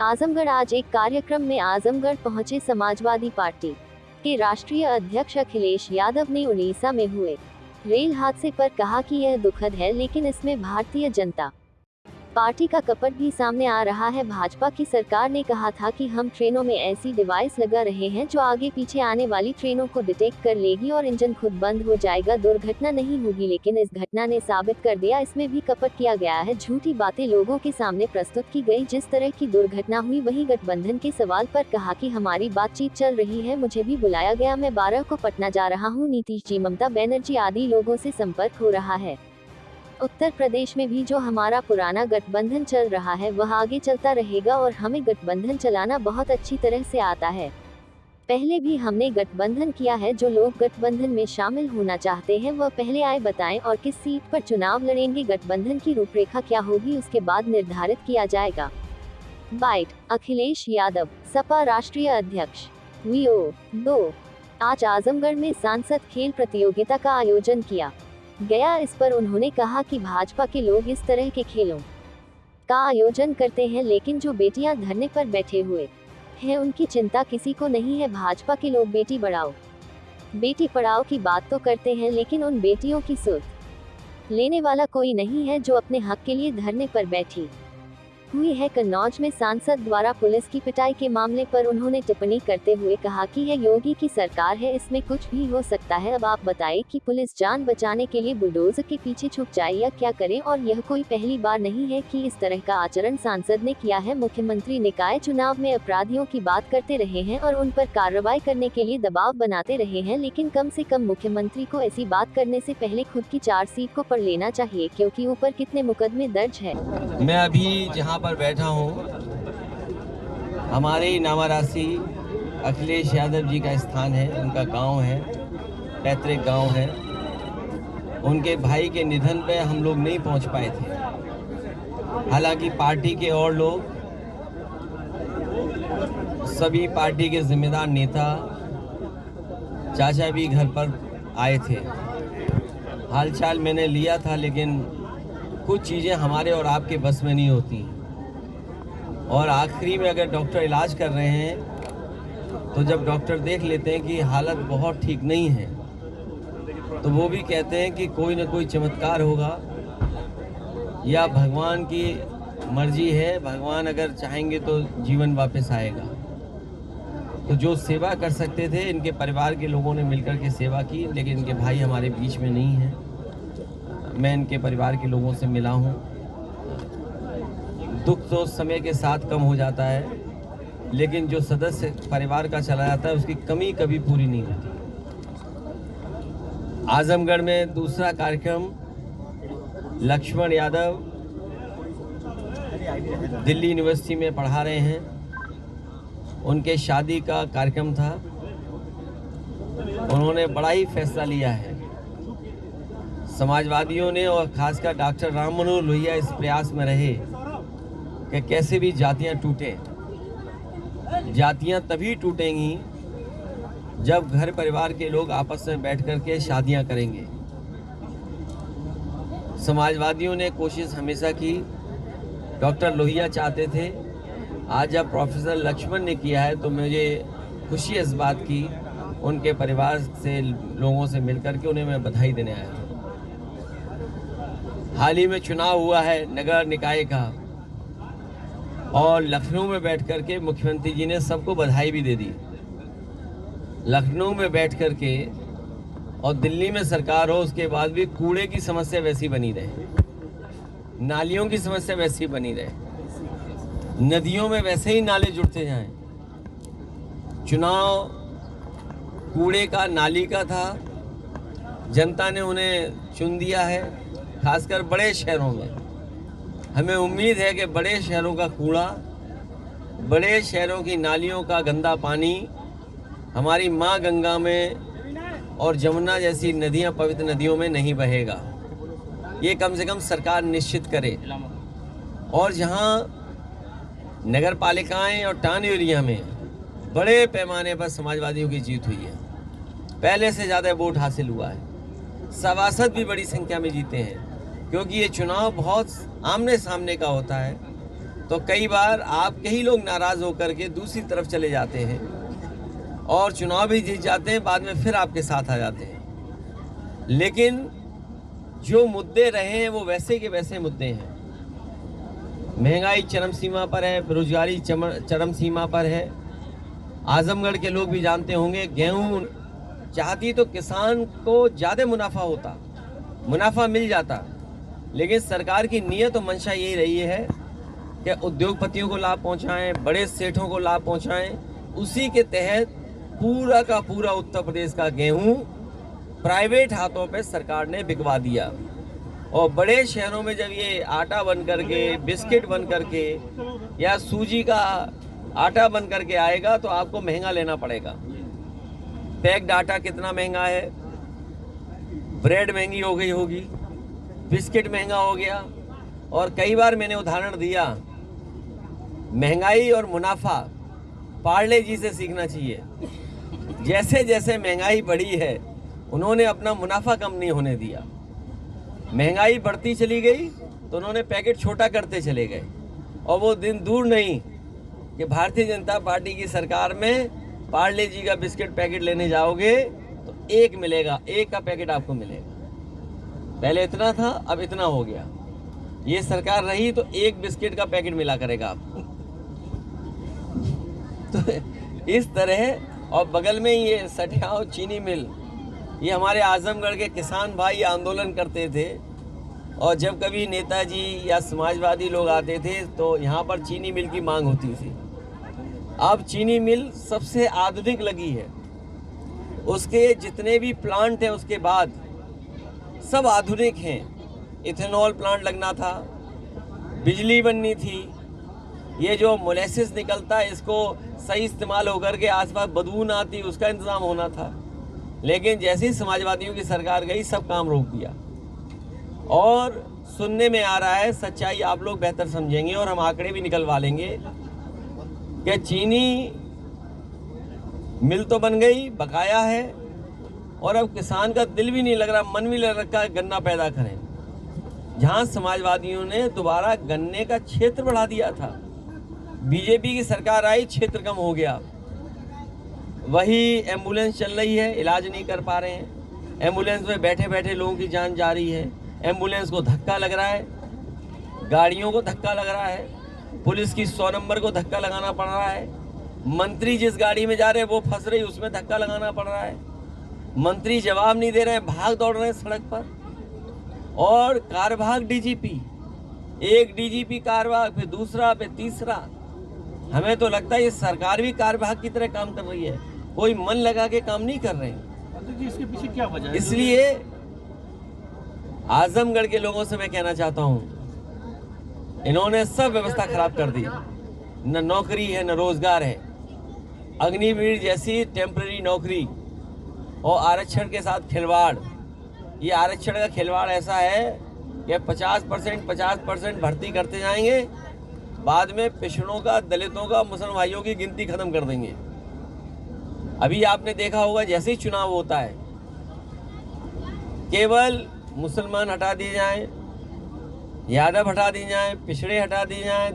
आजमगढ़। आज एक कार्यक्रम में आजमगढ़ पहुंचे समाजवादी पार्टी के राष्ट्रीय अध्यक्ष अखिलेश यादव ने उड़ीसा में हुए रेल हादसे पर कहा कि यह दुखद है, लेकिन इसमें भारतीय जनता पार्टी का कपट भी सामने आ रहा है। भाजपा की सरकार ने कहा था कि हम ट्रेनों में ऐसी डिवाइस लगा रहे हैं जो आगे पीछे आने वाली ट्रेनों को डिटेक्ट कर लेगी और इंजन खुद बंद हो जाएगा, दुर्घटना नहीं होगी। लेकिन इस घटना ने साबित कर दिया इसमें भी कपट किया गया है। झूठी बातें लोगों के सामने प्रस्तुत की गई। जिस तरह की दुर्घटना हुई, वही गठबंधन के सवाल पर कहा कि हमारी बातचीत चल रही है, मुझे भी बुलाया गया, मैं 12 को पटना जा रहा हूँ। नीतीश जी, ममता बनर्जी आदि लोगों से संपर्क हो रहा है। उत्तर प्रदेश में भी जो हमारा पुराना गठबंधन चल रहा है वह आगे चलता रहेगा और हमें गठबंधन चलाना बहुत अच्छी तरह से आता है। पहले भी हमने गठबंधन किया है। जो लोग गठबंधन में शामिल होना चाहते हैं वह पहले आए, बताएं और किस सीट पर चुनाव लड़ेंगे। गठबंधन की रूपरेखा क्या होगी उसके बाद निर्धारित किया जाएगा। बाइट अखिलेश यादव, सपा राष्ट्रीय अध्यक्ष। VO2। आज आजमगढ़ में सांसद खेल प्रतियोगिता का आयोजन किया गया। इस पर उन्होंने कहा कि भाजपा के लोग इस तरह के खेलों का आयोजन करते हैं, लेकिन जो बेटियां धरने पर बैठे हुए हैं उनकी चिंता किसी को नहीं है। भाजपा के लोग बेटी बढ़ाओ बेटी पढ़ाओ की बात तो करते हैं, लेकिन उन बेटियों की सुध लेने वाला कोई नहीं है जो अपने हक के लिए धरने पर बैठी हुई है। कन्नौज में सांसद द्वारा पुलिस की पिटाई के मामले पर उन्होंने टिप्पणी करते हुए कहा कि यह योगी की सरकार है, इसमें कुछ भी हो सकता है। अब आप बताएं कि पुलिस जान बचाने के लिए बुलडोजर के पीछे छुप जाए या क्या करे। और यह कोई पहली बार नहीं है कि इस तरह का आचरण सांसद ने किया है। मुख्यमंत्री निकाय चुनाव में अपराधियों की बात करते रहे हैं और उन पर कार्रवाई करने के लिए दबाव बनाते रहे हैं, लेकिन कम से कम मुख्यमंत्री को ऐसी बात करने से पहले खुद की चार्जशीट को पढ़ लेना चाहिए, क्योंकि ऊपर कितने मुकदमे दर्ज है। मैं अभी जहाँ पर बैठा हूँ, हमारे नामारासी अखिलेश यादव जी का स्थान है, उनका गांव है, पैतृक गांव है। उनके भाई के निधन पे हम लोग नहीं पहुंच पाए थे। हालांकि पार्टी के और लोग, सभी पार्टी के जिम्मेदार नेता, चाचा भी घर पर आए थे। हालचाल मैंने लिया था, लेकिन कुछ चीज़ें हमारे और आपके बस में नहीं होती। और आखिरी में अगर डॉक्टर इलाज कर रहे हैं तो जब डॉक्टर देख लेते हैं कि हालत बहुत ठीक नहीं है, तो वो भी कहते हैं कि कोई ना कोई चमत्कार होगा या भगवान की मर्जी है, भगवान अगर चाहेंगे तो जीवन वापस आएगा। तो जो सेवा कर सकते थे, इनके परिवार के लोगों ने मिलकर के सेवा की, लेकिन इनके भाई हमारे बीच में नहीं हैं। मैं इनके परिवार के लोगों से मिला हूँ। दुख तो समय के साथ कम हो जाता है, लेकिन जो सदस्य परिवार का चला जाता है उसकी कमी कभी पूरी नहीं होती। आजमगढ़ में दूसरा कार्यक्रम, लक्ष्मण यादव दिल्ली यूनिवर्सिटी में पढ़ा रहे हैं, उनके शादी का कार्यक्रम था। उन्होंने बड़ा ही फैसला लिया है। समाजवादियों ने और खासकर डॉक्टर राम मनोहर लोहिया इस प्रयास में रहे कि कैसे भी जातियां टूटे। जातियां तभी टूटेंगी जब घर परिवार के लोग आपस में बैठ कर के शादियां करेंगे। समाजवादियों ने कोशिश हमेशा की, डॉक्टर लोहिया चाहते थे। आज जब प्रोफेसर लक्ष्मण ने किया है तो मुझे खुशी इस बात की, उनके परिवार से लोगों से मिलकर के उन्हें मैं बधाई देने आया हूँ। हाल ही में चुनाव हुआ है नगर निकाय का, और लखनऊ में बैठ कर के मुख्यमंत्री जी ने सबको बधाई भी दे दी। लखनऊ में बैठ कर के और दिल्ली में सरकार हो, उसके बाद भी कूड़े की समस्या वैसी बनी रहे, नालियों की समस्या वैसी बनी रहे, नदियों में वैसे ही नाले जुड़ते जाएं। चुनाव कूड़े का, नाली का था, जनता ने उन्हें चुन दिया है। खासकर बड़े शहरों में हमें उम्मीद है कि बड़े शहरों का कूड़ा, बड़े शहरों की नालियों का गंदा पानी हमारी माँ गंगा में और जमुना जैसी नदियाँ, पवित्र नदियों में नहीं बहेगा। ये कम से कम सरकार निश्चित करे। और जहाँ नगर पालिकाएँ और टाउन एरिया में बड़े पैमाने पर समाजवादियों की जीत हुई है, पहले से ज़्यादा वोट हासिल हुआ है। सभासद भी बड़ी संख्या में जीते हैं, क्योंकि ये चुनाव बहुत आमने सामने का होता है। तो कई बार आपके ही लोग नाराज होकर के दूसरी तरफ चले जाते हैं और चुनाव भी जीत जाते हैं, बाद में फिर आपके साथ आ जाते हैं। लेकिन जो मुद्दे रहे हैं वो वैसे के वैसे मुद्दे हैं। महंगाई चरम सीमा पर है, बेरोजगारी चरम सीमा पर है। आजमगढ़ के लोग भी जानते होंगे, गेहूं चाहती तो किसान को ज़्यादा मुनाफा मिल जाता, लेकिन सरकार की नीयत और मंशा यही रही है कि उद्योगपतियों को लाभ पहुंचाएं, बड़े सेठों को लाभ पहुंचाएं। उसी के तहत पूरा का पूरा उत्तर प्रदेश का गेहूं प्राइवेट हाथों पे सरकार ने बिकवा दिया। और बड़े शहरों में जब ये आटा बन करके, बिस्किट बन करके या सूजी का आटा बन करके आएगा तो आपको महंगा लेना पड़ेगा। पैक्ड आटा कितना महंगा है, ब्रेड महंगी हो गई होगी, बिस्किट महंगा हो गया। और कई बार मैंने उदाहरण दिया, महंगाई और मुनाफा पार्ले जी से सीखना चाहिए। जैसे जैसे महंगाई बढ़ी है उन्होंने अपना मुनाफा कम नहीं होने दिया। महंगाई बढ़ती चली गई तो उन्होंने पैकेट छोटा करते चले गए। और वो दिन दूर नहीं कि भारतीय जनता पार्टी की सरकार में पार्ले जी का बिस्किट पैकेट लेने जाओगे तो एक मिलेगा, एक का पैकेट आपको मिलेगा। पहले इतना था, अब इतना हो गया। ये सरकार रही तो एक बिस्किट का पैकेट मिला करेगा आपको। तो इस तरह। और बगल में ये सटियाव चीनी मिल, ये हमारे आजमगढ़ के किसान भाई आंदोलन करते थे और जब कभी नेताजी या समाजवादी लोग आते थे तो यहाँ पर चीनी मिल की मांग होती थी। अब चीनी मिल सबसे आधुनिक लगी है, उसके जितने भी प्लांट हैं उसके बाद सब आधुनिक हैं। इथेनॉल प्लांट लगना था, बिजली बननी थी, ये जो मोलेसिस निकलता है इसको सही इस्तेमाल होकर के आसपास बदबू ना आती उसका इंतज़ाम होना था। लेकिन जैसे ही समाजवादियों की सरकार गई सब काम रोक दिया। और सुनने में आ रहा है, सच्चाई आप लोग बेहतर समझेंगे और हम आंकड़े भी निकलवा लेंगे कि चीनी मिल तो बन गई, बकाया है, और अब किसान का दिल भी नहीं लग रहा, मन भी लग रखा है गन्ना पैदा करें। जहां समाजवादियों ने दोबारा गन्ने का क्षेत्र बढ़ा दिया था, बीजेपी की सरकार आई, क्षेत्र कम हो गया। वही एम्बुलेंस चल रही है, इलाज नहीं कर पा रहे हैं। एम्बुलेंस में बैठे बैठे लोगों की जान जा रही है। एम्बुलेंस को धक्का लग रहा है, गाड़ियों को धक्का लग रहा है, पुलिस की 100 नंबर को धक्का लगाना पड़ रहा है। मंत्री जिस गाड़ी में जा रहे हैं वो फंस रही, उसमें धक्का लगाना पड़ रहा है। मंत्री जवाब नहीं दे रहे हैं, भाग दौड़ रहे हैं सड़क पर। और कारभाग डीजीपी, एक डीजीपी कारभाग, फिर दूसरा, फिर तीसरा। हमें तो लगता है ये सरकार भी कारभाग की तरह काम कर रही है, कोई मन लगा के काम नहीं कर रहे हैं। तो इसके पीछे क्या वजह है? इसलिए आजमगढ़ के लोगों से मैं कहना चाहता हूं, इन्होंने सब व्यवस्था खराब कर दी। न नौकरी है, न रोजगार है। अग्निवीर जैसी टेम्पररी नौकरी और आरक्षण के साथ खिलवाड़। ये आरक्षण का खिलवाड़ ऐसा है कि 50% भर्ती करते जाएंगे, बाद में पिछड़ों का, दलितों का, मुसलमान भाइयों की गिनती खत्म कर देंगे। अभी आपने देखा होगा जैसे ही चुनाव होता है केवल मुसलमान हटा दिए जाएं, यादव हटा दिए जाएं, पिछड़े हटा दिए जाएं,